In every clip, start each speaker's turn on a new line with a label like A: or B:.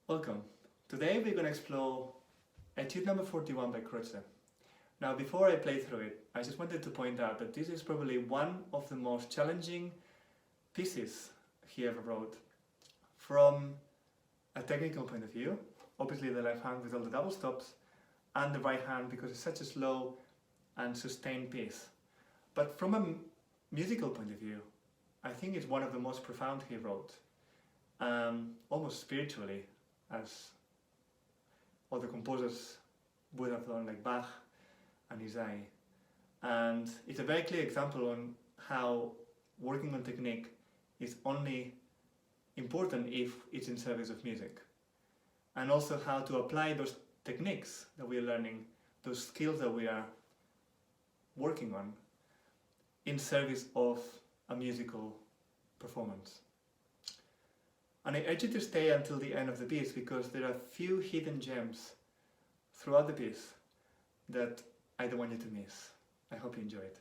A: Welcome. Today we're going to explore Etude number 41 by Kreutzer. Now before I play through it, I just wanted to point out that this is probably one of the most challenging pieces he ever wrote. From a technical point of view, obviously the left hand with all the double stops, and the right hand because it's such a slow and sustained piece. But from a musical point of view, I think it's one of the most profound he wrote, almost spiritually, as other composers would have done, like Bach and Isai. And it's a very clear example on how working on technique is only important if it's in service of music. And also how to apply those techniques that we are learning, those skills that we are working on, in service of a musical performance. And I urge you to stay until the end of the piece because there are a few hidden gems throughout the piece that I don't want you to miss. I hope you enjoy it.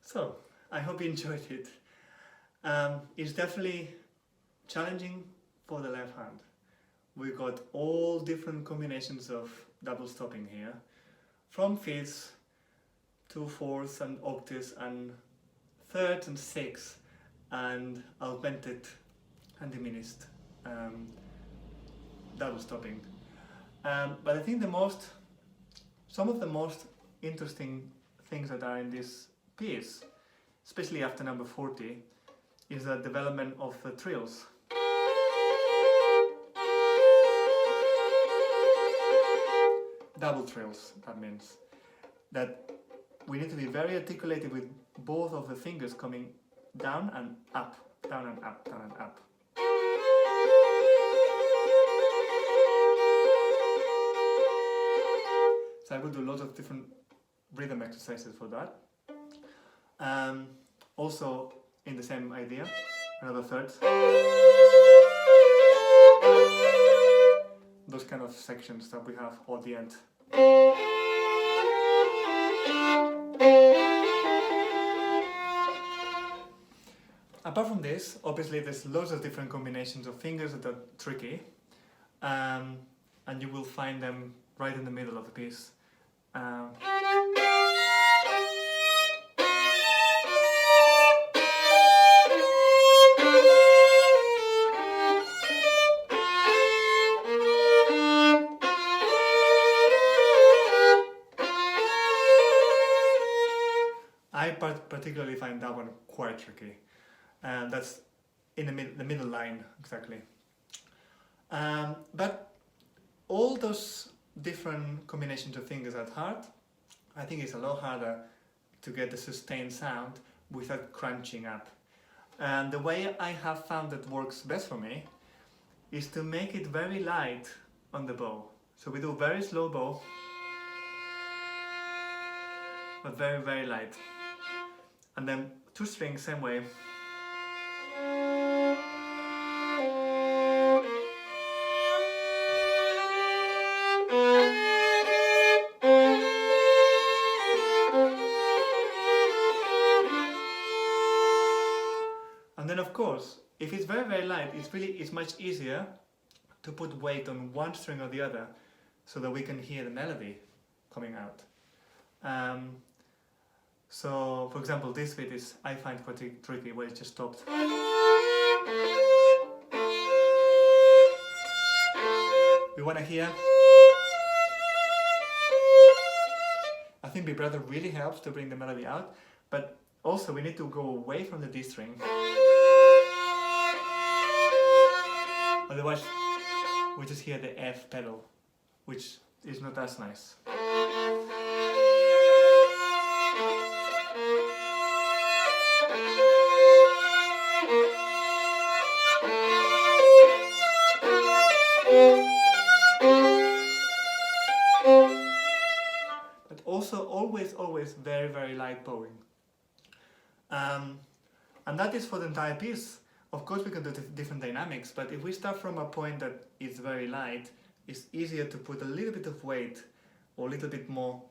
A: So, I hope you enjoyed it. It's definitely challenging for the left hand. We got all different combinations of double stopping here, from fifths to fourths and octaves and thirds and sixths and augmented and diminished double stopping. But I think some of the most interesting things that are in this piece, especially after number 40, is the development of the trills. Double trills, that means that we need to be very articulated with both of the fingers coming down and up, down and up, down and up. So I will do lots of different rhythm exercises for that. Also in the same idea, another third. Those kind of sections that we have at the end. Apart from this, obviously there's loads of different combinations of fingers that are tricky, and you will find them right in the middle of the piece. I particularly find that one quite tricky, and that's in the middle line exactly. But all those different combinations of fingers at heart, I think it's a lot harder to get the sustained sound without crunching up. And the way I have found that works best for me is to make it very light on the bow. So we do very slow bow, but very, very light. And then two strings, same way. And then of course, if it's very, very light, it's much easier to put weight on one string or the other so that we can hear the melody coming out. So, for example, this bit is, I find quite tricky, where it just stopped. We want to hear. I think vibrato really helps to bring the melody out, but also we need to go away from the D string. Otherwise, we just hear the F pedal, which is not as nice. But also always very, very light bowing. And that is for the entire piece. Of course we can do different dynamics, but if we start from a point that is very light, it's easier to put a little bit of weight or a little bit more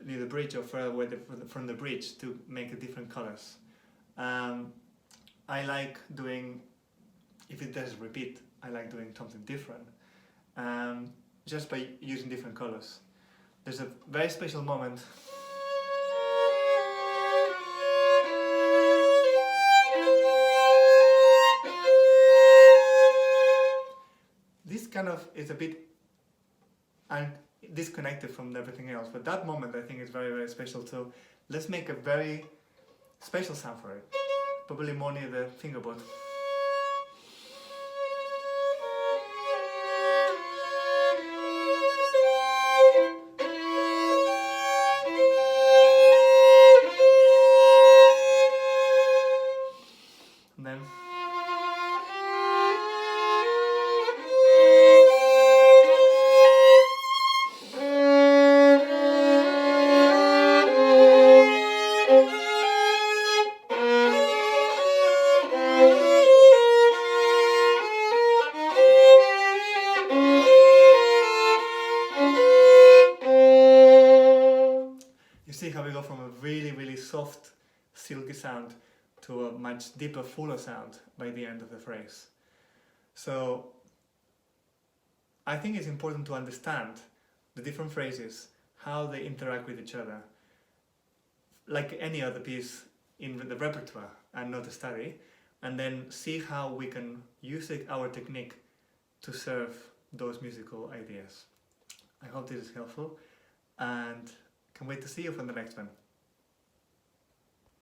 A: near the bridge or further away from the bridge to make it different colors. I like doing, if it does repeat, I like doing something different, just by using different colors. There's a very special moment. This kind of is a bit disconnected from everything else, but that moment I think is very, very special too. Let's make a very special sound for it, probably more near the fingerboard. to a much deeper, fuller sound by the end of the phrase. So I think it's important to understand the different phrases, how they interact with each other, like any other piece in the repertoire and not a study, and then see how we can use our technique to serve those musical ideas. I hope this is helpful and can't wait to see you for the next one.